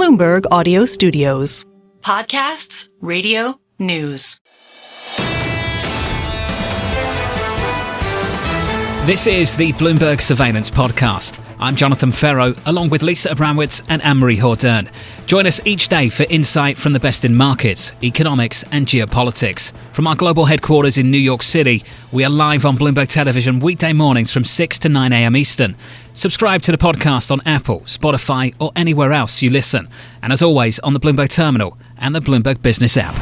Bloomberg Audio Studios. Podcasts, radio, news. This is the Bloomberg Surveillance Podcast. I'm Jonathan Ferro, along with Lisa Abramowitz and Anne-Marie Hordern. Join us each day for insight from the best in markets, economics and geopolitics. From our global headquarters in New York City, we are live on Bloomberg Television weekday mornings from 6 to 9 a.m. Eastern. Subscribe to the podcast on Apple, Spotify or anywhere else you listen. And as always, on the Bloomberg Terminal and the Bloomberg Business app.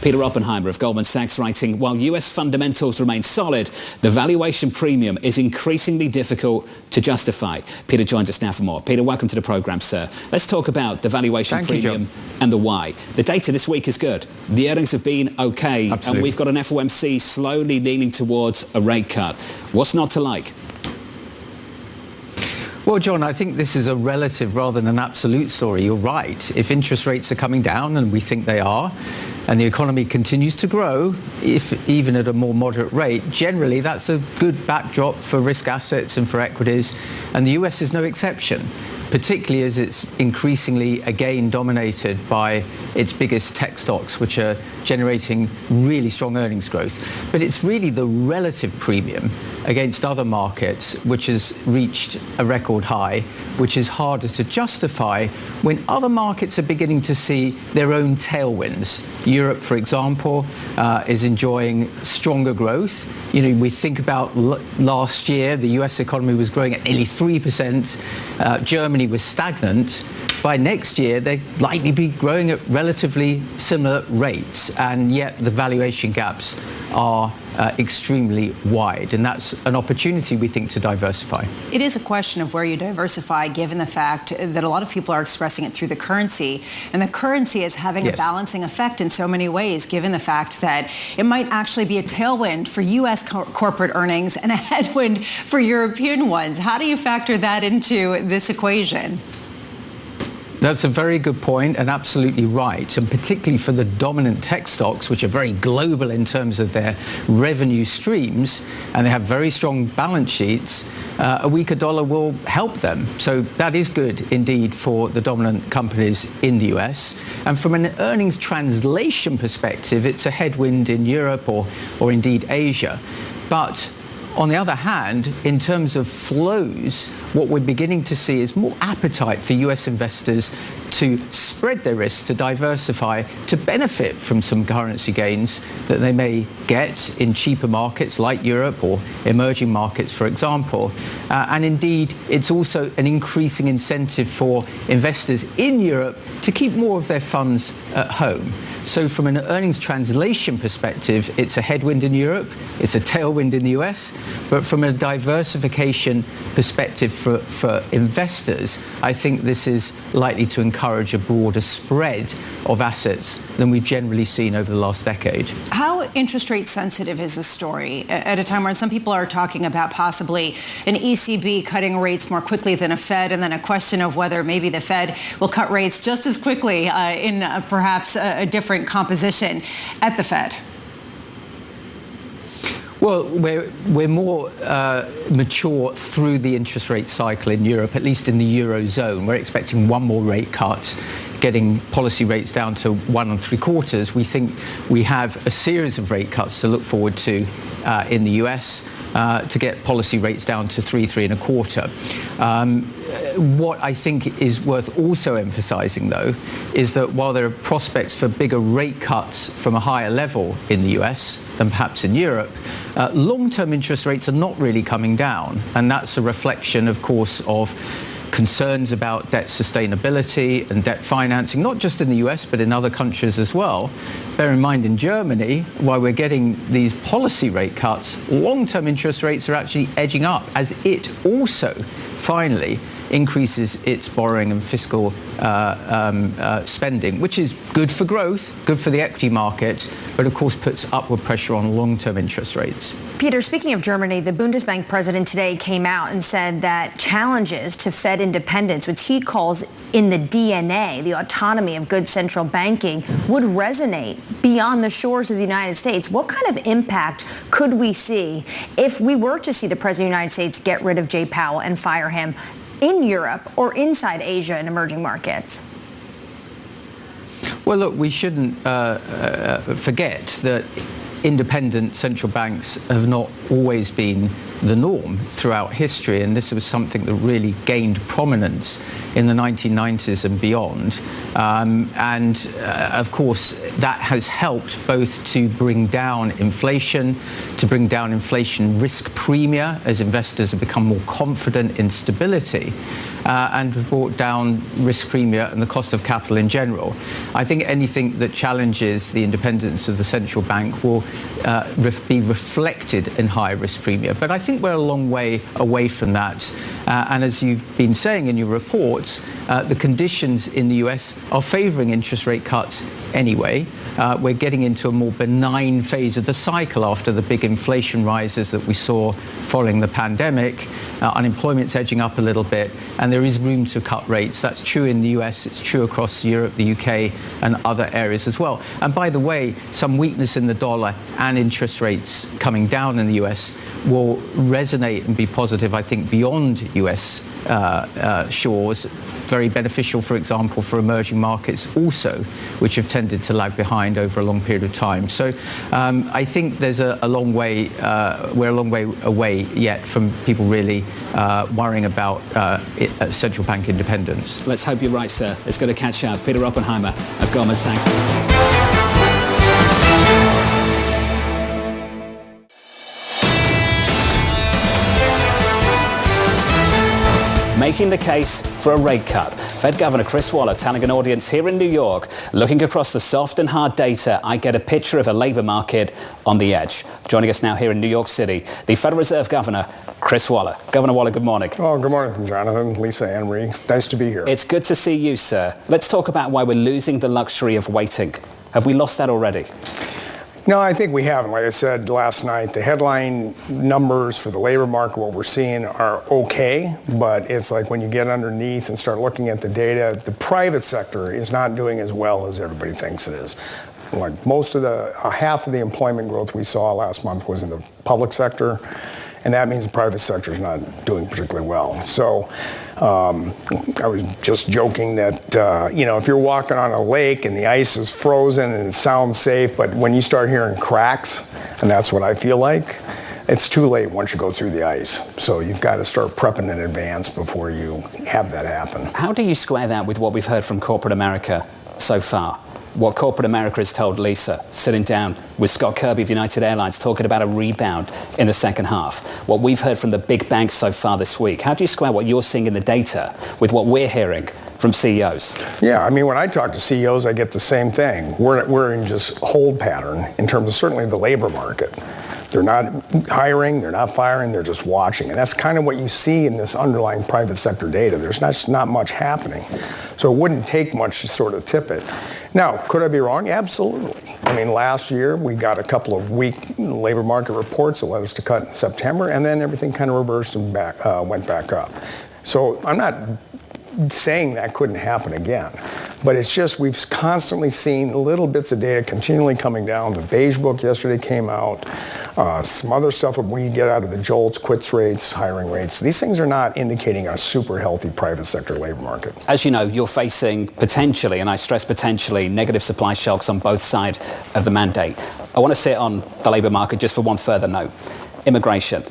Peter Oppenheimer of Goldman Sachs writing, while US fundamentals remain solid, the valuation premium is increasingly difficult to justify. Peter joins us now for more. Peter, welcome to the programme, sir. Let's talk about the valuation premium and the why. The data this week is good. The earnings have been okay. Absolutely. And we've got an FOMC slowly leaning towards a rate cut. What's not to like? Well, John, I think this is a relative rather than an absolute story. You're right. If interest rates are coming down, and we think they are, and the economy continues to grow, if even at a more moderate rate, generally that's a good backdrop for risk assets and for equities. And the US is no exception, particularly as it's increasingly again dominated by its biggest tech stocks, which are generating really strong earnings growth. But it's really the relative premium against other markets which has reached a record high, which is harder to justify when other markets are beginning to see their own tailwinds. Europe, for example, is enjoying stronger growth. You know, we think about last year, the US economy was growing at nearly 3%. Germany was stagnant. By next year, they're likely to be growing at relatively similar rates, and yet the valuation gaps are extremely wide, and that's an opportunity, we think, to diversify. It is a question of where you diversify, given the fact that a lot of people are expressing it through the currency, and the currency is having a balancing effect in so many ways, given the fact that it might actually be a tailwind for U.S. corporate earnings and a headwind for European ones. How do you factor that into this equation? That's a very good point and absolutely right, and particularly for the dominant tech stocks, which are very global in terms of their revenue streams, and they have very strong balance sheets, a weaker dollar will help them. So that is good indeed for the dominant companies in the US. And from an earnings translation perspective, it's a headwind in Europe or indeed Asia. But on the other hand, in terms of flows, what we're beginning to see is more appetite for US investors to spread their risks, to diversify, to benefit from some currency gains that they may get in cheaper markets like Europe or emerging markets, for example. And indeed, it's also an increasing incentive for investors in Europe to keep more of their funds at home. So from an earnings translation perspective, it's a headwind in Europe, it's a tailwind in the US, but from a diversification perspective for investors, I think this is likely to encourage a broader spread of assets than we've generally seen over the last decade. How interest rate sensitive is this story at a time when some people are talking about possibly an ECB cutting rates more quickly than a Fed, and then a question of whether maybe the Fed will cut rates just as quickly in perhaps a different composition at the Fed? Well, we're more mature through the interest rate cycle in Europe, at least in the Eurozone. We're expecting one more rate cut, getting policy rates down to 1 3/4. We think we have a series of rate cuts to look forward to in the US to get policy rates down to 3 1/4. What I think is worth also emphasizing, though, is that while there are prospects for bigger rate cuts from a higher level in the US than perhaps in Europe, long-term interest rates are not really coming down. And that's a reflection, of course, of concerns about debt sustainability and debt financing, not just in the US, but in other countries as well. Bear in mind, in Germany, while we're getting these policy rate cuts, long-term interest rates are actually edging up as it also finally increases its borrowing and fiscal spending, which is good for growth, good for the equity market, but of course puts upward pressure on long-term interest rates. Peter, speaking of Germany, the Bundesbank president today came out and said that challenges to Fed independence, which he calls in the DNA, the autonomy of good central banking, would resonate beyond the shores of the United States. What kind of impact could we see if we were to see the president of the United States get rid of Jay Powell and fire him in Europe or inside Asia and emerging markets? Well, look, we shouldn't forget that independent central banks have not always been the norm throughout history, and this was something that really gained prominence in the 1990s and beyond. Of course, that has helped both to bring down inflation, to bring down inflation risk premia as investors have become more confident in stability, and brought down risk premia and the cost of capital in general. I think anything that challenges the independence of the central bank will be reflected in higher risk premia. But I think we're a long way away from that. And as you've been saying in your reports, the conditions in the US are favoring interest rate cuts anyway. We're getting into a more benign phase of the cycle after the big inflation rises that we saw following the pandemic. Unemployment's edging up a little bit, and there is room to cut rates. That's true in the US, it's true across Europe, the UK, and other areas as well. And by the way, some weakness in the dollar and interest rates coming down in the US will resonate and be positive, I think, beyond US shores. Very beneficial, for example, for emerging markets also, which have tended to lag behind over a long period of time. So I think there's we're a long way away yet from people really worrying about central bank independence. Let's hope you're right, sir. It's going to catch up. Peter Oppenheimer of Goldman Sachs. Making the case for a rate cut. Fed Governor Chris Waller telling an audience here in New York, looking across the soft and hard data, I get a picture of a labour market on the edge. Joining us now here in New York City, the Federal Reserve Governor, Chris Waller. Governor Waller, good morning. Oh, good morning, Jonathan, Lisa, Anne Marie. Nice to be here. It's good to see you, sir. Let's talk about why we're losing the luxury of waiting. Have we lost that already? No, I think we haven't. Like I said last night, the headline numbers for the labor market, what we're seeing are okay, but it's like when you get underneath and start looking at the data, the private sector is not doing as well as everybody thinks it is. Like half of the employment growth we saw last month was in the public sector, and that means the private sector is not doing particularly well. So I was just joking that, if you're walking on a lake and the ice is frozen and it sounds safe, but when you start hearing cracks, and that's what I feel like, it's too late once you go through the ice. So you've got to start prepping in advance before you have that happen. How do you square that with what we've heard from corporate America so far? What corporate America has told Lisa, sitting down with Scott Kirby of United Airlines, talking about a rebound in the second half. What we've heard from the big banks so far this week. How do you square what you're seeing in the data with what we're hearing from CEOs? Yeah, I mean, when I talk to CEOs, I get the same thing. We're in just hold pattern in terms of certainly the labor market. They're not hiring, they're not firing, they're just watching. And that's kind of what you see in this underlying private sector data. There's not much happening. So it wouldn't take much to sort of tip it. Now, could I be wrong? Absolutely. I mean, last year we got a couple of weak labor market reports that led us to cut in September, and then everything kind of reversed and went back up. So I'm not saying that couldn't happen again. But it's just we've constantly seen little bits of data continually coming down. The Beige Book yesterday came out. Some other stuff we get out of the JOLTS, quits rates, hiring rates. These things are not indicating a super healthy private sector labor market. As you know, you're facing potentially, and I stress potentially, negative supply shocks on both sides of the mandate. I want to sit on the labor market just for one further note. Immigration.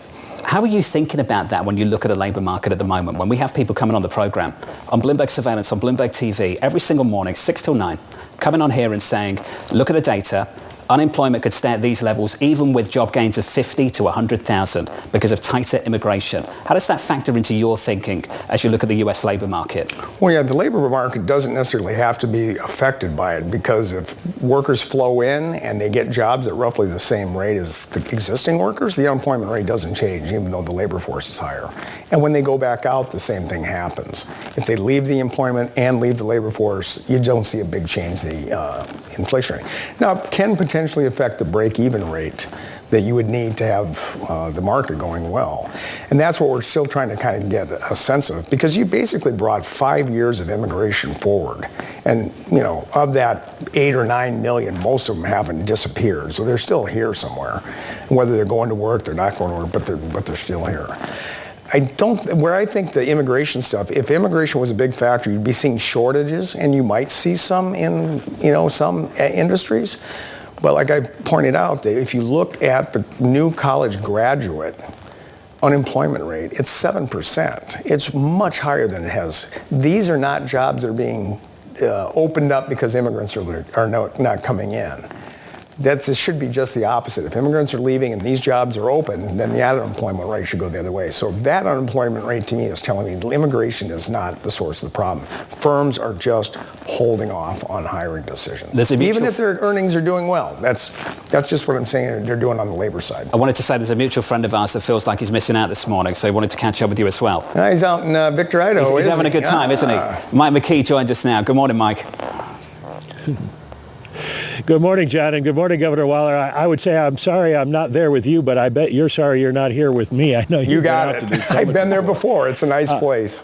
How are you thinking about that when you look at a labor market at the moment? When we have people coming on the program, on Bloomberg Surveillance, on Bloomberg TV, every single morning, 6 till 9, coming on here and saying, look at the data, unemployment could stay at these levels even with job gains of 50 to 100,000 because of tighter immigration. How does that factor into your thinking as you look at the US labor market? Well, yeah, the labor market doesn't necessarily have to be affected by it, because if workers flow in and they get jobs at roughly the same rate as the existing workers, the unemployment rate doesn't change even though the labor force is higher. And when they go back out, the same thing happens. If they leave the employment and leave the labor force, you don't see a big change in the inflation rate. Now, it can potentially affect the break-even rate that you would need to have the market going well. And that's what we're still trying to kind of get a sense of, because you basically brought 5 years of immigration forward. And, of that 8 or 9 million, most of them haven't disappeared. So they're still here somewhere. And whether they're going to work, they're not going to work, but they're still here. where I think the immigration stuff, if immigration was a big factor, you'd be seeing shortages, and you might see some in, some industries. But like I pointed out, that if you look at the new college graduate unemployment rate, it's 7%. It's much higher than it has. These are not jobs that are being opened up because immigrants are not coming in. It should be just the opposite. If immigrants are leaving and these jobs are open, then the unemployment rate should go the other way. So that unemployment rate to me is telling me immigration is not the source of the problem. Firms are just holding off on hiring decisions. Even if their earnings are doing well. That's just what I'm saying they're doing on the labor side. I wanted to say there's a mutual friend of ours that feels like he's missing out this morning, so he wanted to catch up with you as well. He's out in Victor, Idaho. He's having a good time, isn't he? Mike McKee joins us now. Good morning, Mike. Good morning, John, and good morning, Governor Waller. I would say I'm sorry I'm not there with you, but I bet you're sorry you're not here with me. I know you got it. I've been there before. It's a nice place.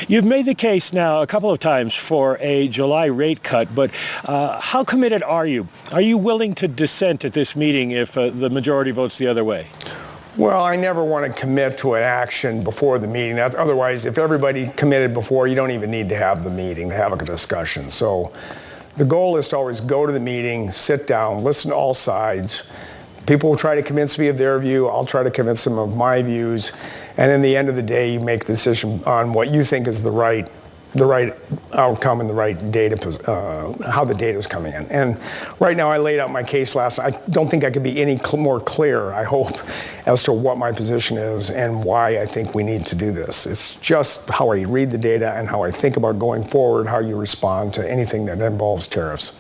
You've made the case now a couple of times for a July rate cut, but how committed are you? Are you willing to dissent at this meeting if the majority votes the other way? Well, I never want to commit to an action before the meeting. Otherwise, if everybody committed before, you don't even need to have the meeting to have a discussion. So the goal is to always go to the meeting, sit down, listen to all sides. People will try to convince me of their view. I'll try to convince them of my views. And in the end of the day, you make the decision on what you think is the right outcome and the right data, how the data is coming in. And right now, I laid out my case last night. I don't think I could be any more clear, I hope, as to what my position is and why I think we need to do this. It's just how I read the data and how I think about going forward, how you respond to anything that involves tariffs.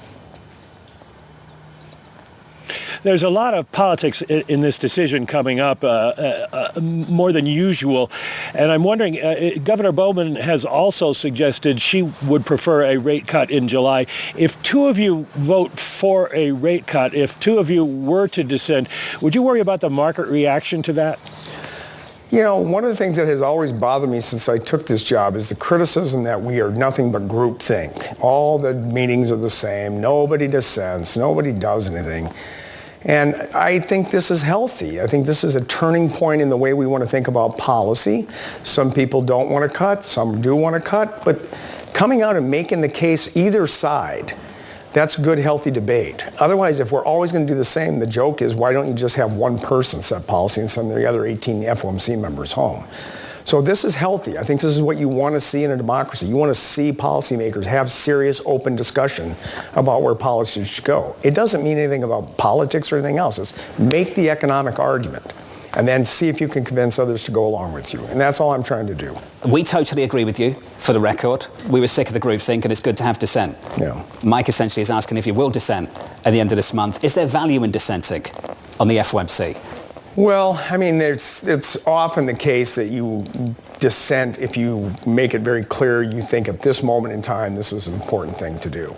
There's a lot of politics in this decision coming up, more than usual. And I'm wondering, Governor Bowman has also suggested she would prefer a rate cut in July. If two of you vote for a rate cut, if two of you were to dissent, would you worry about the market reaction to that? One of the things that has always bothered me since I took this job is the criticism that we are nothing but groupthink. All the meetings are the same. Nobody dissents. Nobody does anything. And I think this is healthy. I think this is a turning point in the way we want to think about policy. Some people don't want to cut. Some do want to cut. But coming out and making the case either side, that's good, healthy debate. Otherwise, if we're always going to do the same, the joke is, why don't you just have one person set policy and send the other 18 FOMC members home? So this is healthy. I think this is what you want to see in a democracy. You want to see policymakers have serious, open discussion about where policy should go. It doesn't mean anything about politics or anything else. It's make the economic argument and then see if you can convince others to go along with you. And that's all I'm trying to do. We totally agree with you, for the record. We were sick of the groupthink, and it's good to have dissent. Yeah. Mike essentially is asking if you will dissent at the end of this month. Is there value in dissenting on the FOMC? Well, I mean, it's often the case that you dissent if you make it very clear you think at this moment in time this is an important thing to do.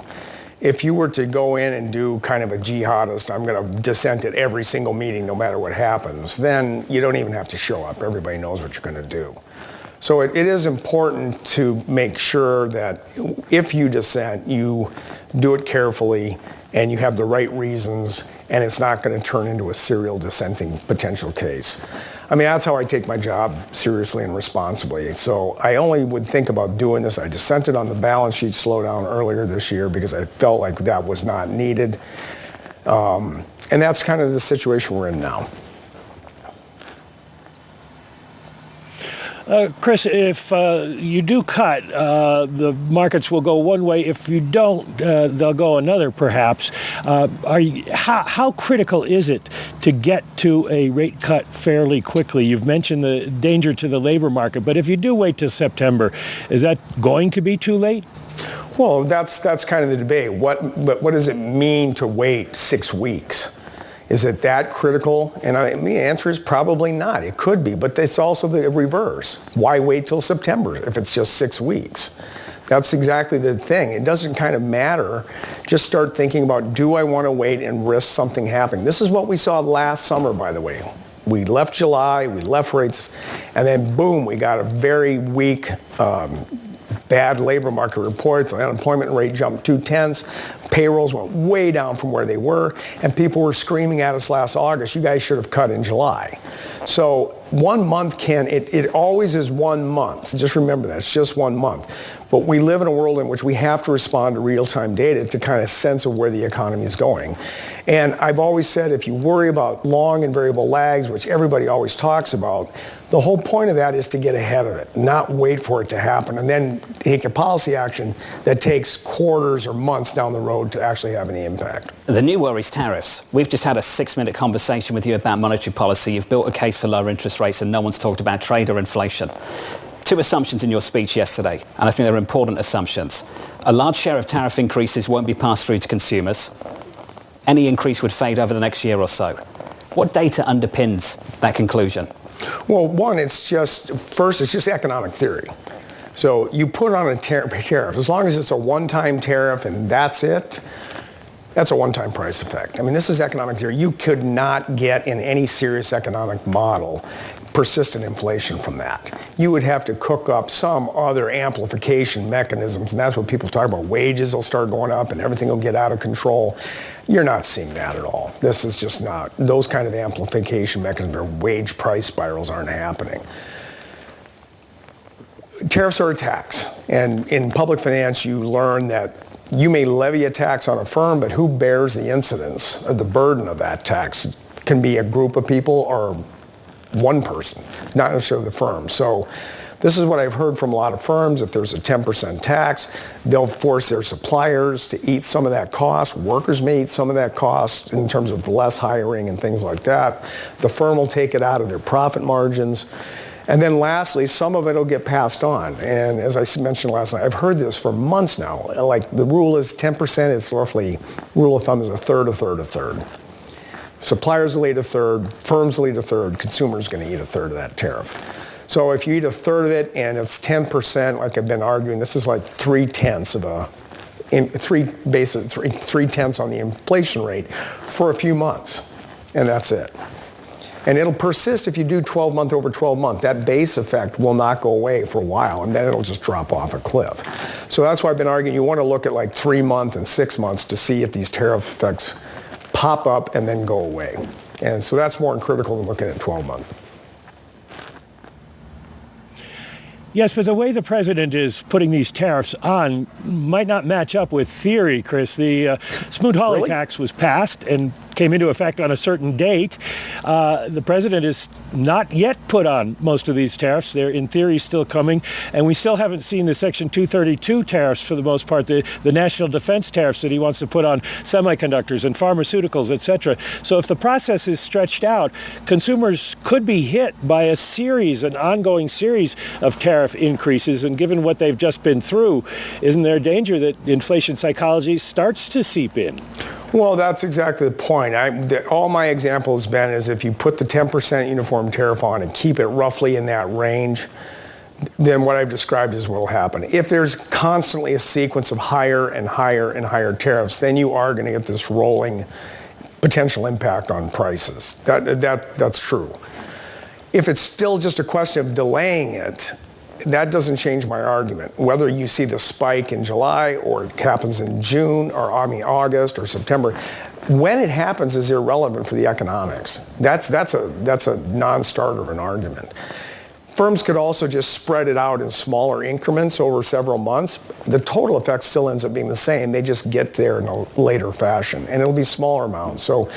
If you were to go in and do kind of a jihadist, I'm going to dissent at every single meeting no matter what happens, then you don't even have to show up. Everybody knows what you're going to do. So it is important to make sure that if you dissent, you do it carefully and you have the right reasons, and it's not going to turn into a serial dissenting potential case. I mean, that's how I take my job seriously and responsibly. So I only would think about doing this. I dissented on the balance sheet slowdown earlier this year because I felt like that was not needed. And that's kind of the situation we're in now. Chris, if you do cut, the markets will go one way. If you don't, they'll go another, perhaps. How critical is it to get to a rate cut fairly quickly? You've mentioned the danger to the labor market, but if you do wait till September, is that going to be too late? Well, that's kind of the debate. What does it mean to wait 6 weeks? Is it that critical? And the answer is probably not. It could be, but it's also the reverse. Why wait till September if it's just 6 weeks? That's exactly the thing. It doesn't kind of matter. Just start thinking about, do I want to wait and risk something happening? This is what we saw last summer, by the way. We left July, we left rates, and then boom, we got a very weak bad labor market report. The unemployment rate jumped 0.2. Payrolls went way down from where they were, and people were screaming at us last August, you guys should have cut in July. So 1 month it always is 1 month. Just remember that, it's just 1 month. But we live in a world in which we have to respond to real-time data to kind of sense of where the economy is going. And I've always said if you worry about long and variable lags, which everybody always talks about, the whole point of that is to get ahead of it, not wait for it to happen, and then take a policy action that takes quarters or months down the road to actually have any impact. The new worry is tariffs. We've just had a 6-minute conversation with you about monetary policy. You've built a case for lower interest rates, and no one's talked about trade or inflation. 2 assumptions in your speech yesterday, and I think they're important assumptions. A large share of tariff increases won't be passed through to consumers. Any increase would fade over the next year or so. What data underpins that conclusion? Well, one, it's just economic theory. So you put on a tariff, as long as it's a one-time tariff and that's it, that's a one-time price effect. I mean, this is economic theory. You could not get in any serious economic model persistent inflation from that. You would have to cook up some other amplification mechanisms, and that's what people talk about. Wages will start going up and everything will get out of control. You're not seeing that at all. This is just not, those kind of amplification mechanisms or wage price spirals aren't happening. Tariffs are a tax, and in public finance you learn that you may levy a tax on a firm, but who bears the incidence or the burden of that tax? It can be a group of people or one person, not necessarily the firm. So this is what I've heard from a lot of firms. If there's a 10% tax, they'll force their suppliers to eat some of that cost. Workers may eat some of that cost in terms of less hiring and things like that. The firm will take it out of their profit margins. And then lastly, some of it will get passed on. And as I mentioned last night, I've heard this for months now. Like the rule is 10%, it's roughly, rule of thumb is a third, a third, a third. Suppliers will eat a third, firms will eat a third, consumers are going to eat a third of that tariff. So if you eat a third of it and it's 10%, like I've been arguing, this is like 3/10 on the inflation rate for a few months, and that's it. And it'll persist if you do 12-month over 12-month. That base effect will not go away for a while, and then it'll just drop off a cliff. So that's why I've been arguing you want to look at like 3 months and 6 months to see if these tariff effects pop up and then go away. And so that's more critical than looking at 12 months. Yes, but the way the president is putting these tariffs on might not match up with theory, Chris. The Smoot-Hawley tax was passed and came into effect on a certain date. The president has not yet put on most of these tariffs. They're in theory still coming, and we still haven't seen the Section 232 tariffs for the most part, the national defense tariffs that he wants to put on semiconductors and pharmaceuticals, etc. So if the process is stretched out, consumers could be hit by an ongoing series of tariff increases, and given what they've just been through, isn't there a danger that inflation psychology starts to seep in? Well, that's exactly the point. All my examples, Ben, is if you put the 10% uniform tariff on and keep it roughly in that range, then what I've described is what will happen. If there's constantly a sequence of higher and higher and higher tariffs, then you are going to get this rolling potential impact on prices. That's true. If it's still just a question of delaying it, that doesn't change my argument. Whether you see the spike in July or it happens in June or August or September, when it happens is irrelevant for the economics. That's a non-starter of an argument. Firms could also just spread it out in smaller increments over several months. The total effect still ends up being the same. They just get there in a later fashion, and it'll be smaller amounts. So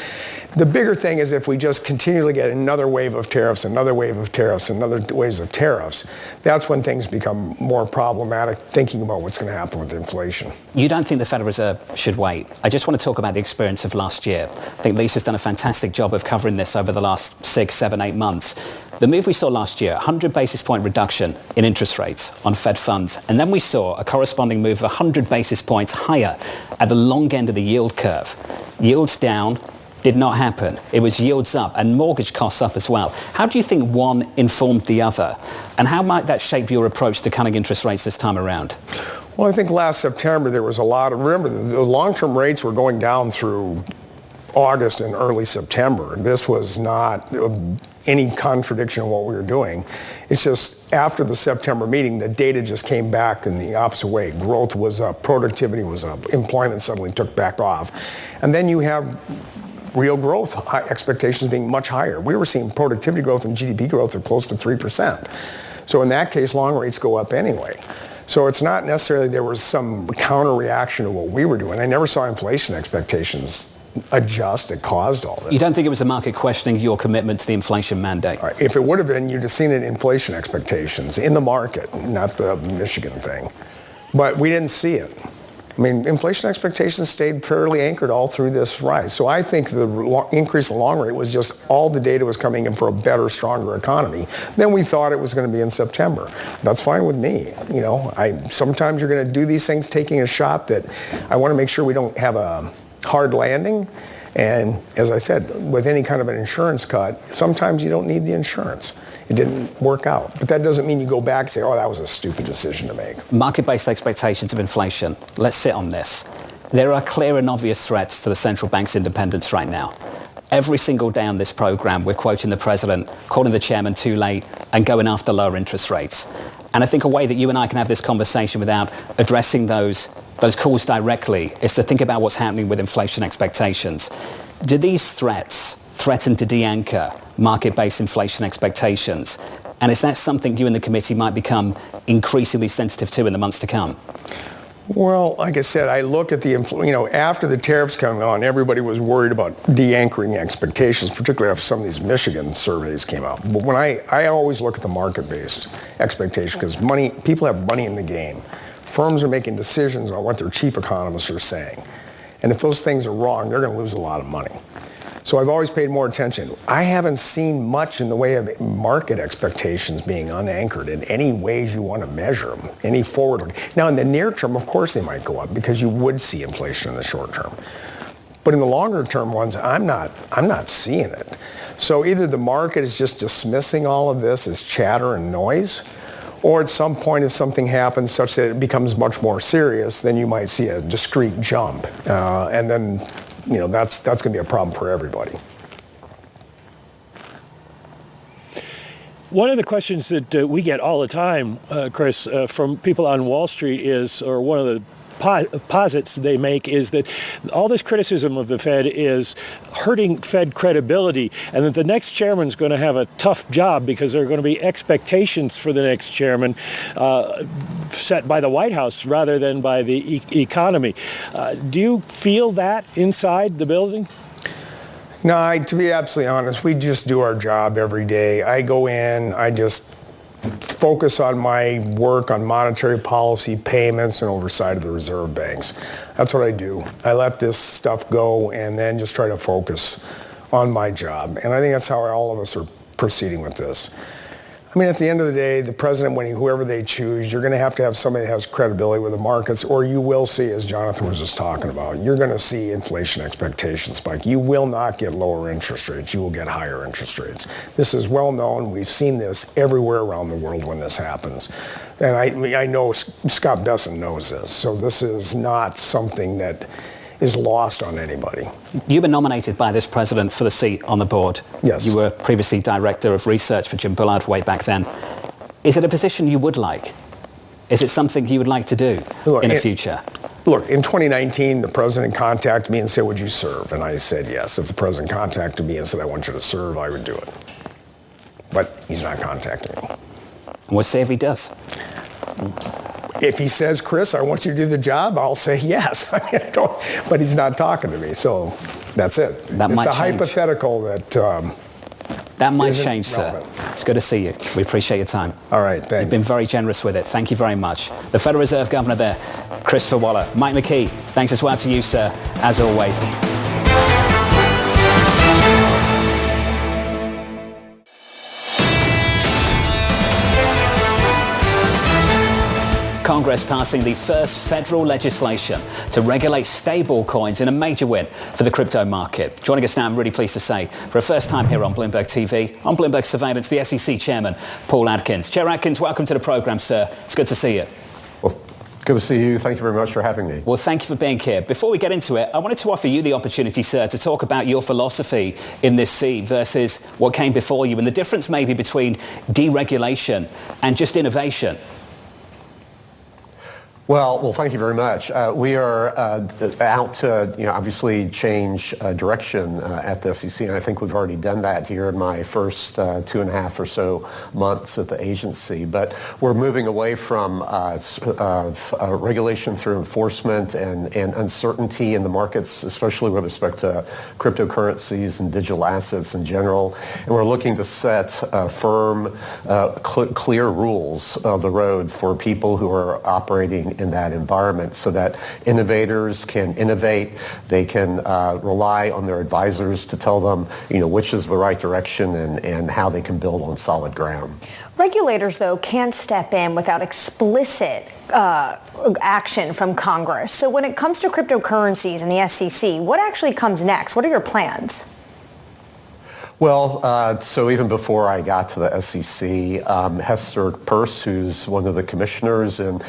the bigger thing is if we just continually get another wave of tariffs, another wave of tariffs, another waves of tariffs, that's when things become more problematic, thinking about what's going to happen with inflation. You don't think the Federal Reserve should wait? I just want to talk about the experience of last year. I think Lisa's done a fantastic job of covering this over the last 6, 7, 8 months. The move we saw last year, 100 basis point reduction in interest rates on Fed funds, and then we saw a corresponding move of 100 basis points higher at the long end of the yield curve. Yields down did not happen. It was yields up and mortgage costs up as well. How do you think one informed the other? And how might that shape your approach to cutting interest rates this time around? Well, I think last September there was a lot of, remember, the long-term rates were going down through August and early September. This was not any contradiction of what we were doing. It's just after the September meeting, the data just came back in the opposite way. Growth was up, productivity was up, employment suddenly took back off. And then you have real growth expectations being much higher. We were seeing productivity growth and GDP growth of close to 3%. So in that case, long rates go up anyway. So it's not necessarily there was some counter reaction to what we were doing. I never saw inflation expectations adjust that caused all this. You don't think it was the market questioning your commitment to the inflation mandate? If it would have been, you'd have seen it in inflation expectations in the market, not the Michigan thing. But we didn't see it. I mean, inflation expectations stayed fairly anchored all through this rise. So I think the increase in long rate was just all the data was coming in for a better, stronger economy than we thought it was going to be in September. That's fine with me. You know, sometimes you're going to do these things taking a shot that I want to make sure we don't have a hard landing. And as I said, with any kind of an insurance cut, sometimes you don't need the insurance. It didn't work out. But that doesn't mean you go back and say, oh, that was a stupid decision to make. Market-based expectations of inflation. Let's sit on this. There are clear and obvious threats to the central bank's independence right now. Every single day on this program, we're quoting the president, calling the chairman too late, and going after lower interest rates. And I think a way that you and I can have this conversation without addressing those calls directly is to think about what's happening with inflation expectations. Do these threats threaten to de-anchor market-based inflation expectations? And is that something you and the committee might become increasingly sensitive to in the months to come? Well, like I said, I look at after the tariffs came on, everybody was worried about de-anchoring expectations, particularly after some of these Michigan surveys came out. But when I always look at the market-based expectation, because people have money in the game. Firms are making decisions on what their chief economists are saying. And if those things are wrong, they're going to lose a lot of money. So I've always paid more attention. I haven't seen much in the way of market expectations being unanchored in any ways you want to measure them, any forward. Now, in the near term, of course, they might go up because you would see inflation in the short term. But in the longer term ones, I'm not seeing it. So either the market is just dismissing all of this as chatter and noise, or at some point if something happens such that it becomes much more serious, then you might see a discrete jump. And then that's going to be a problem for everybody. One of the questions that we get all the time, Chris, from people on Wall Street is, or one of the posits they make is that all this criticism of the Fed is hurting Fed credibility, and that the next chairman's going to have a tough job because there are going to be expectations for the next chairman set by the White House rather than by the economy. Do you feel that inside the building? No, to be absolutely honest, we just do our job every day. I go in, I just focus on my work on monetary policy, payments, and oversight of the reserve banks. That's what I do. I let this stuff go and then just try to focus on my job. And I think that's how all of us are proceeding with this. I mean, at the end of the day, the president, whoever they choose, you're going to have somebody that has credibility with the markets, or you will see, as Jonathan was just talking about, you're going to see inflation expectations spike. You will not get lower interest rates. You will get higher interest rates. This is well known. We've seen this everywhere around the world when this happens. And I know Scott Bessent knows this. So this is not something that is lost on anybody. You've been nominated by this president for the seat on the board. Yes. You were previously director of research for Jim Bullard way back then. Is it a position you would like? Is it something you would like to do in the future? Look, in 2019, the president contacted me and said, would you serve? And I said yes. If the president contacted me and said, I want you to serve, I would do it. But he's not contacting me. We'll see if he does. If he says, Chris, I want you to do the job, I'll say yes. But he's not talking to me, so that's it. It's a hypothetical that might change, sir. It's good to see you. We appreciate your time. All right, thanks. You've been very generous with it. Thank you very much. The Federal Reserve Governor there, Christopher Waller. Mike McKee, thanks as well to you, sir, as always. Congress passing the first federal legislation to regulate stablecoins in a major win for the crypto market. Joining us now, I'm really pleased to say, for a first time here on Bloomberg TV, on Bloomberg Surveillance, the SEC Chairman, Paul Atkins. Chair Atkins, welcome to the program, sir. It's good to see you. Well, Good to see you. Thank you very much for having me. Well, thank you for being here. Before we get into it, I wanted to offer you the opportunity, sir, to talk about your philosophy in this seat versus what came before you and the difference maybe between deregulation and just innovation. Well, thank you very much. We are out to, obviously change direction at the SEC, and I think we've already done that here in my first 2.5 or so months at the agency. But we're moving away from regulation through enforcement and uncertainty in the markets, especially with respect to cryptocurrencies and digital assets in general. And we're looking to set firm, clear rules of the road for people who are operating in that environment so that innovators can innovate. They can rely on their advisors to tell them, which is the right direction and how they can build on solid ground. Regulators, though, can't step in without explicit action from Congress. So when it comes to cryptocurrencies and the SEC, what actually comes next? What are your plans? Well, so even before I got to the SEC, Hester Peirce, who's one of the commissioners, and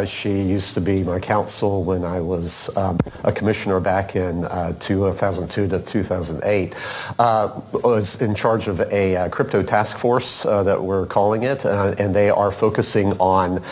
she used to be my counsel when I was a commissioner back in 2002 to 2008, was in charge of a crypto task force that we're calling it, and they are focusing on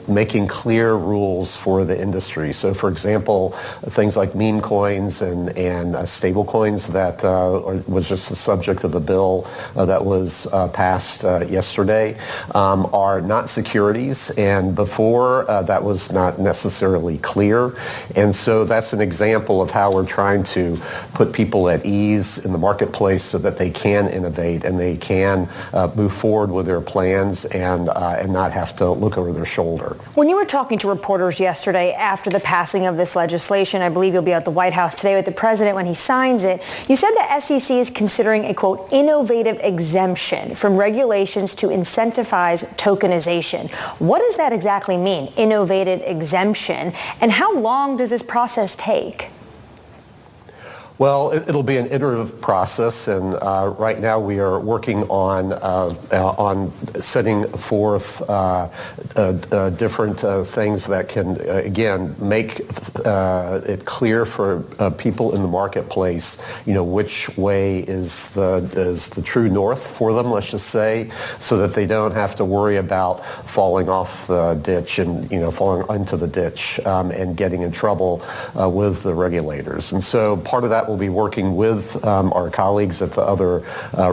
making clear rules for the industry. So, for example, things like meme coins and stable coins that was just the subject of the bill that was passed yesterday are not securities, and before that was not necessarily clear. And so that's an example of how we're trying to put people at ease in the marketplace so that they can innovate and they can move forward with their plans and not have to look over their shoulder. When you were talking to reporters yesterday after the passing of this legislation, I believe you'll be at the White House today with the president when he signs it, you said the SEC is considering a, quote, innovative exemption from regulations to incentivize tokenization. What does that exactly mean, innovative exemption, and how long does this process take? Well, it'll be an iterative process, and right now we are working on setting forth different things that can, again, make it clear for people in the marketplace, which way is the true north for them, let's just say, so that they don't have to worry about falling off the ditch and, falling into the ditch and getting in trouble with the regulators. And so part of that will be working with our colleagues at the other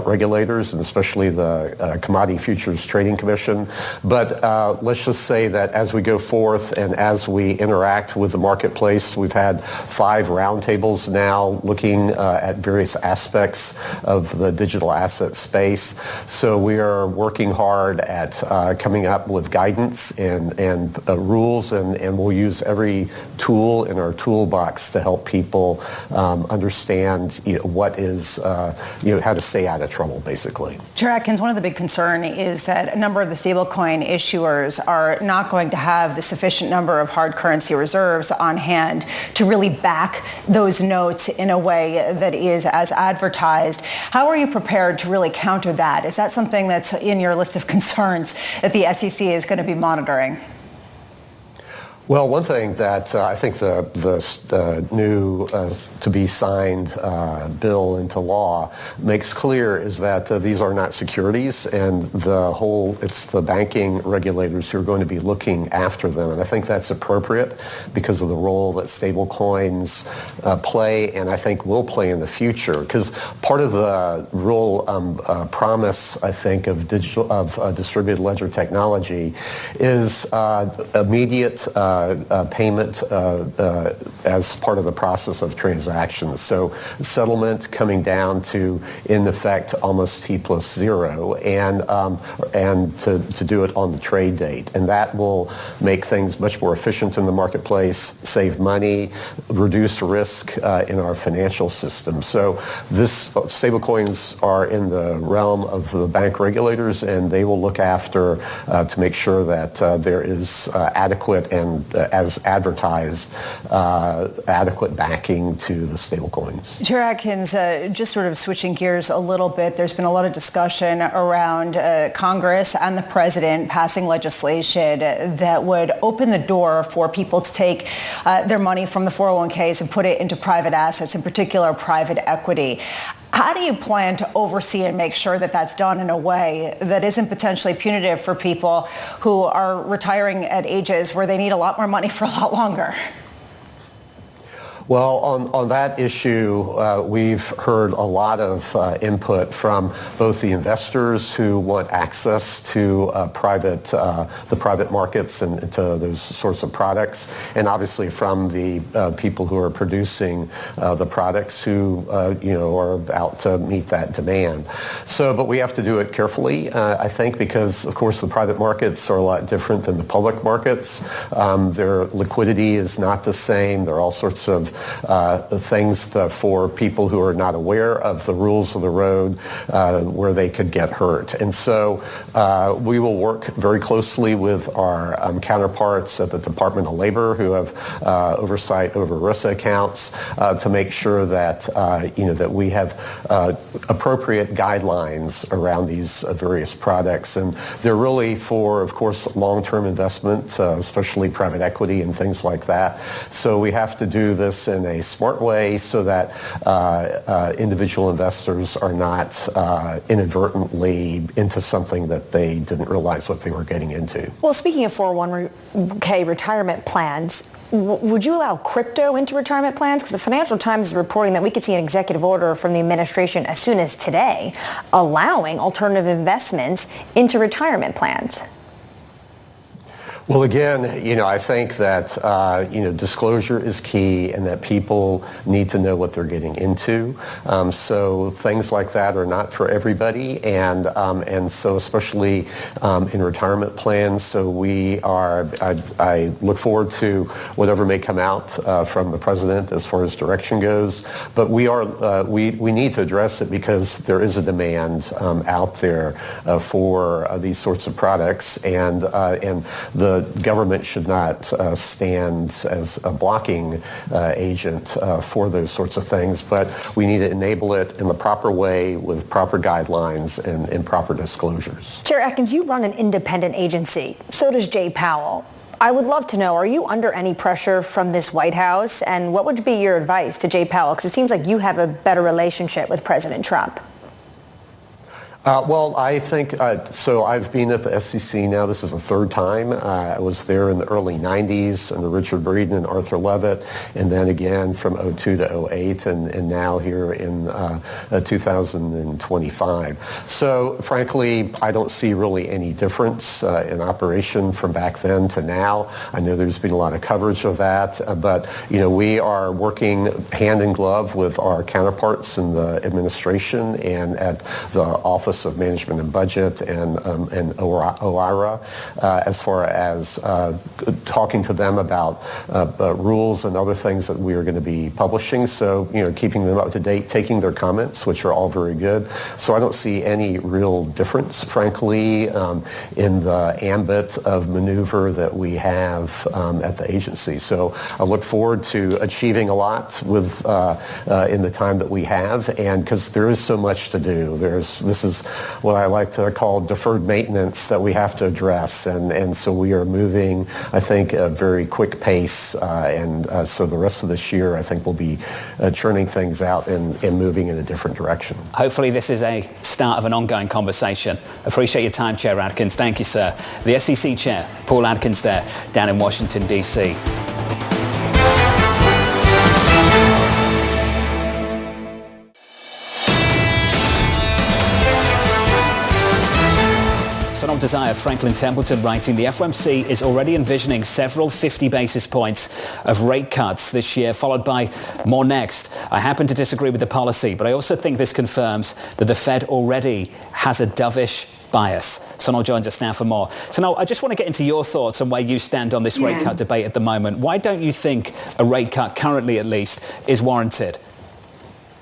regulators, and especially the Commodity Futures Trading Commission. But let's just say that as we go forth and as we interact with the marketplace, we've had 5 roundtables now looking at various aspects of the digital asset space. So we are working hard at coming up with guidance and rules, and we'll use every tool in our toolbox to help people understand what is, how to stay out of trouble, basically. Chair Atkins, one of the big concerns is that a number of the stablecoin issuers are not going to have the sufficient number of hard currency reserves on hand to really back those notes in a way that is as advertised. How are you prepared to really counter that? Is that something that's in your list of concerns that the SEC is going to be monitoring? Well, one thing that I think the new to-be-signed bill into law makes clear is that these are not securities, and it's the banking regulators who are going to be looking after them. And I think that's appropriate because of the role that stablecoins play, and I think will play in the future. Because part of the real promise, I think, of distributed ledger technology is immediate payment as part of the process of transactions. So settlement coming down to, in effect, almost T+0, and to do it on the trade date. And that will make things much more efficient in the marketplace, save money, reduce risk in our financial system. So stablecoins are in the realm of the bank regulators, and they will look after to make sure that there is adequate and as advertised, adequate backing to the stablecoins. Chair Atkins, just sort of switching gears a little bit, there's been a lot of discussion around Congress and the president passing legislation that would open the door for people to take their money from the 401ks and put it into private assets, in particular private equity. How do you plan to oversee and make sure that that's done in a way that isn't potentially punitive for people who are retiring at ages where they need a lot more money for a lot longer? Well, on that issue, we've heard a lot of input from both the investors who want access to the private markets and to those sorts of products, and obviously from the people who are producing the products who are out to meet that demand. So, but we have to do it carefully, I think, because of course the private markets are a lot different than the public markets. Their liquidity is not the same. There are all sorts of things for people who are not aware of the rules of the road where they could get hurt. And so we will work very closely with our counterparts at the Department of Labor who have oversight over RISA accounts to make sure that that we have appropriate guidelines around these various products. And they're really for, of course, long-term investment, especially private equity and things like that. So we have to do this in a smart way so that individual investors are not inadvertently into something that they didn't realize what they were getting into. Well, speaking of 401k retirement plans, would you allow crypto into retirement plans? Because the Financial Times is reporting that we could see an executive order from the administration as soon as today allowing alternative investments into retirement plans. Well, again, I think that, disclosure is key and that people need to know what they're getting into. So things like that are not for everybody. And so especially in retirement plans. So I look forward to whatever may come out from the president as far as direction goes. But we need to address it because there is a demand out there for these sorts of products. And the government should not stand as a blocking agent for those sorts of things, but we need to enable it in the proper way with proper guidelines and proper disclosures. Chair Atkins, you run an independent agency. So does Jay Powell. I would love to know, are you under any pressure from this White House? And what would be your advice to Jay Powell? Because it seems like you have a better relationship with President Trump. Well, I think, so I've been at the SEC now. This is the third time. I was there in the early 90s under Richard Breeden and Arthur Levitt, and then again from 02 to 08, and now here in 2025. So, frankly, I don't see really any difference in operation from back then to now. I know there's been a lot of coverage of that, but, we are working hand in glove with our counterparts in the administration and at the Office of Management and Budget and OIRA as far as talking to them about rules and other things that we are going to be publishing. So, keeping them up to date, taking their comments, which are all very good. So I don't see any real difference, frankly, in the ambit of maneuver that we have at the agency. So I look forward to achieving a lot with in the time that we have, and because there is so much to do. This is what I like to call deferred maintenance that we have to address, and so we are moving, I think, at a very quick pace, and so the rest of this year, I think, we'll be churning things out and moving in a different direction. Hopefully this is a start of an ongoing conversation. Appreciate your time, Chair Atkins. Thank you, sir. The SEC Chair, Paul Atkins there, down in Washington, D.C. Sonal Desai of Franklin Templeton writing, the FOMC is already envisioning several 50 basis points of rate cuts this year, followed by more next. I happen to disagree with the policy, but I also think this confirms that the Fed already has a dovish bias. Sonal joins us now for more. Sonal, I just want to get into your thoughts on where you stand on this rate cut debate at the moment. Why don't you think a rate cut, currently at least, is warranted?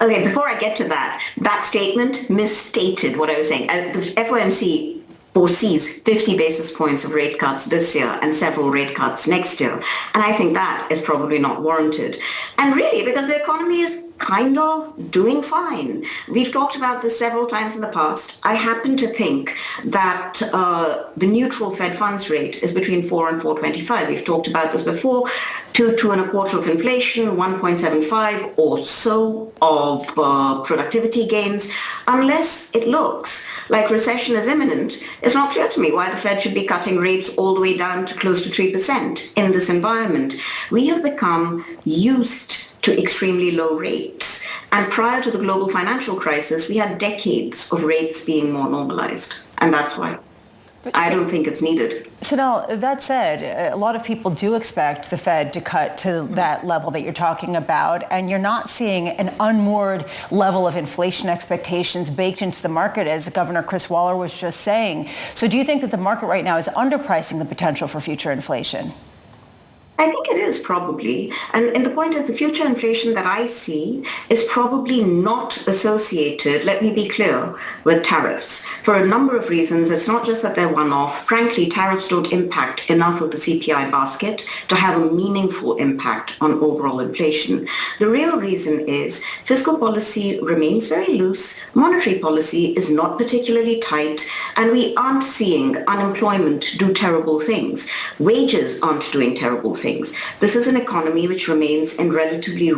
Okay, before I get to that statement misstated what I was saying. The FOMC foresees 50 basis points of rate cuts this year and several rate cuts next year. And I think that is probably not warranted. And really, because the economy is kind of doing fine. We've talked about this several times in the past. I happen to think that the neutral Fed funds rate is between 4 and 4.25. We've talked about this before. 2.25 of inflation, 1.75 or so of productivity gains. Unless it looks like recession is imminent, it's not clear to me why the Fed should be cutting rates all the way down to close to 3% in this environment. We have become used to extremely low rates. And prior to the global financial crisis, we had decades of rates being more normalized. And that's why I don't think it's needed. Sonal, that said, a lot of people do expect the Fed to cut to that level that you're talking about, and you're not seeing an unmoored level of inflation expectations baked into the market, as Governor Chris Waller was just saying. So do you think that the market right now is underpricing the potential for future inflation? I think it is probably. And the point is the future inflation that I see is probably not associated, let me be clear, with tariffs. For a number of reasons, it's not just that they're one-off. Frankly, tariffs don't impact enough of the CPI basket to have a meaningful impact on overall inflation. The real reason is fiscal policy remains very loose, monetary policy is not particularly tight, and we aren't seeing unemployment do terrible things. Wages aren't doing terrible things. This is an economy which remains in relatively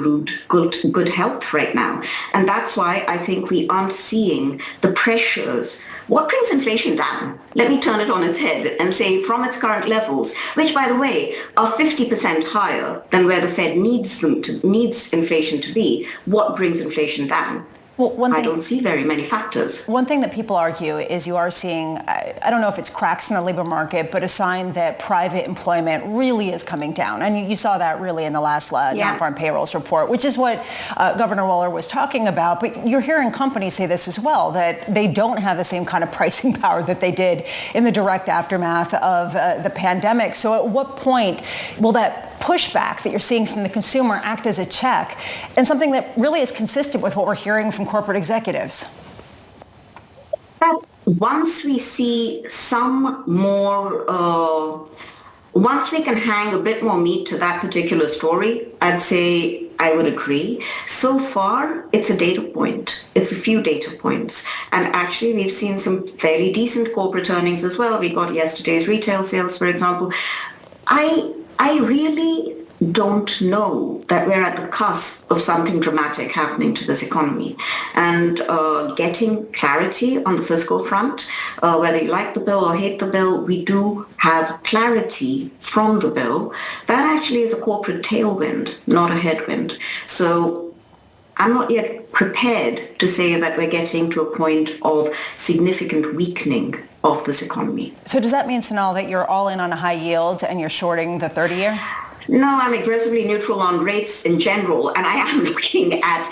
good health right now. And that's why I think we aren't seeing the pressures. What brings inflation down? Let me turn it on its head and say from its current levels, which, by the way, are 50% higher than where the Fed needs inflation to be, what brings inflation down? Well, I don't see very many factors. One thing that people argue is you are seeing, I don't know if it's cracks in the labor market, but a sign that private employment really is coming down. And you saw that really in the last non-farm payrolls report, which is what Governor Waller was talking about. But you're hearing companies say this as well, that they don't have the same kind of pricing power that they did in the direct aftermath of the pandemic. So at what point will that pushback that you're seeing from the consumer act as a check, and something that really is consistent with what we're hearing from corporate executives? Once we see some more, once we can hang a bit more meat to that particular story, I'd say I would agree. So far, it's a data point. It's a few data points. And actually, we've seen some fairly decent corporate earnings as well. We got yesterday's retail sales, for example. I really don't know that we're at the cusp of something dramatic happening to this economy. And getting clarity on the fiscal front, whether you like the bill or hate the bill, we do have clarity from the bill. That actually is a corporate tailwind, not a headwind. So I'm not yet prepared to say that we're getting to a point of significant weakening of this economy. So does that mean, Sonal, that you're all in on a high yield and you're shorting the 30-year? No, I'm aggressively neutral on rates in general, and I am looking at,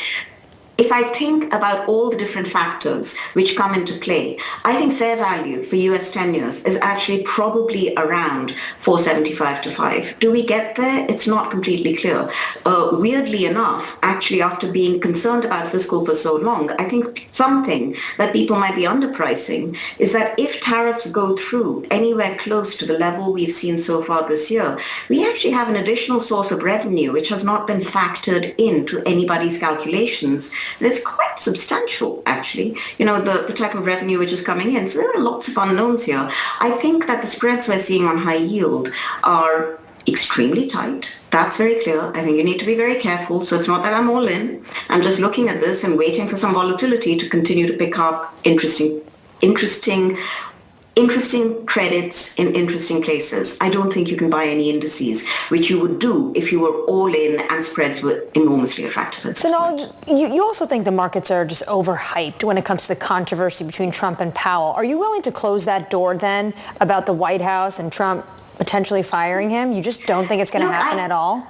if I think about all the different factors which come into play, I think fair value for US 10 years is actually probably around 475 to 5. Do we get there? It's not completely clear. Weirdly enough, actually, after being concerned about fiscal for so long, I think something that people might be underpricing is that if tariffs go through anywhere close to the level we've seen so far this year, we actually have an additional source of revenue which has not been factored into anybody's calculations. And it's quite substantial, actually, the type of revenue which is coming in. So there are lots of unknowns here. I think that the spreads we're seeing on high yield are extremely tight. That's very clear. I think you need to be very careful. So it's not that I'm all in. I'm just looking at this and waiting for some volatility to continue to pick up interesting credits in interesting places. I don't think you can buy any indices, which you would do if you were all in and spreads were enormously attractive. So now, you also think the markets are just overhyped when it comes to the controversy between Trump and Powell. Are you willing to close that door then about the White House and Trump potentially firing him? You just don't think it's going to happen at all?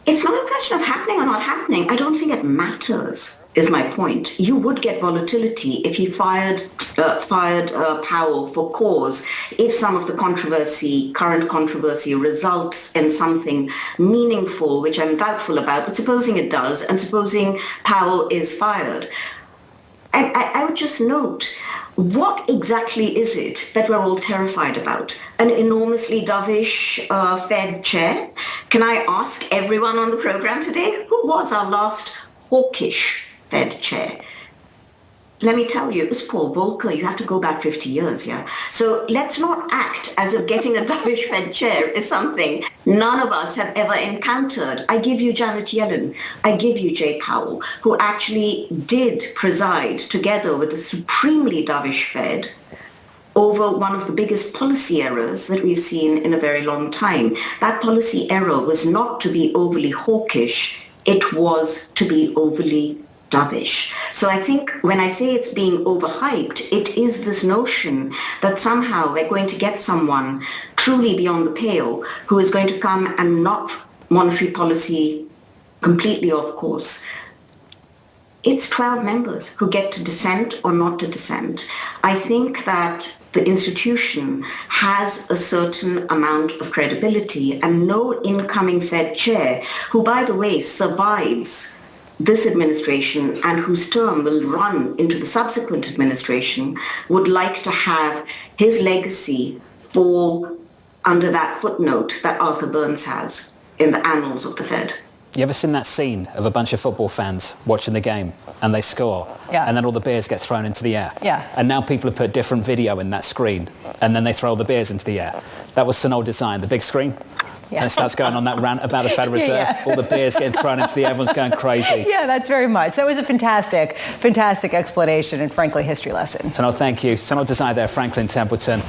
It's not a question of happening or not happening. I don't think it matters, is my point. You would get volatility if he fired Powell for cause, if some of the current controversy results in something meaningful, which I'm doubtful about, but supposing it does, and supposing Powell is fired. I would just note, what exactly is it that we're all terrified about? An enormously dovish Fed chair? Can I ask everyone on the program today, who was our last hawkish Fed chair? Let me tell you, it was Paul Volcker. You have to go back 50 years, yeah? So let's not act as if getting a dovish Fed chair is something none of us have ever encountered. I give you Janet Yellen. I give you Jay Powell, who actually did preside together with the supremely dovish Fed over one of the biggest policy errors that we've seen in a very long time. That policy error was not to be overly hawkish. It was to be overly dovish. So I think when I say it's being overhyped, it is this notion that somehow we're going to get someone truly beyond the pale who is going to come and knock monetary policy completely off course. It's 12 members who get to dissent or not to dissent. I think that the institution has a certain amount of credibility, and no incoming Fed chair, who, by the way, survives this administration and whose term will run into the subsequent administration, would like to have his legacy fall under that footnote that Arthur Burns has in the annals of the Fed. You ever seen that scene of a bunch of football fans watching the game and they score, and then all the beers get thrown into the air? And now people have put different video in that screen, and then they throw all the beers into the air. That was Sonal Desai, the big screen. And it starts going on that rant about the Federal Reserve, all the beers getting thrown into the air, everyone's going crazy. Yeah, that's very much. That was a fantastic explanation and, frankly, history lesson. Sonal, thank you. Sonal Desai there, Franklin Templeton.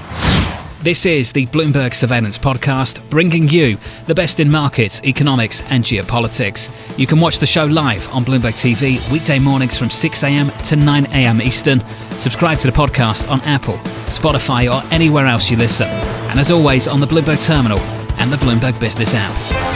This is the Bloomberg Surveillance Podcast, bringing you the best in markets, economics and geopolitics. You can watch the show live on Bloomberg TV weekday mornings from 6 a.m. to 9 a.m. Eastern. Subscribe to the podcast on Apple, Spotify or anywhere else you listen. And as always, on the Bloomberg Terminal and the Bloomberg Business app.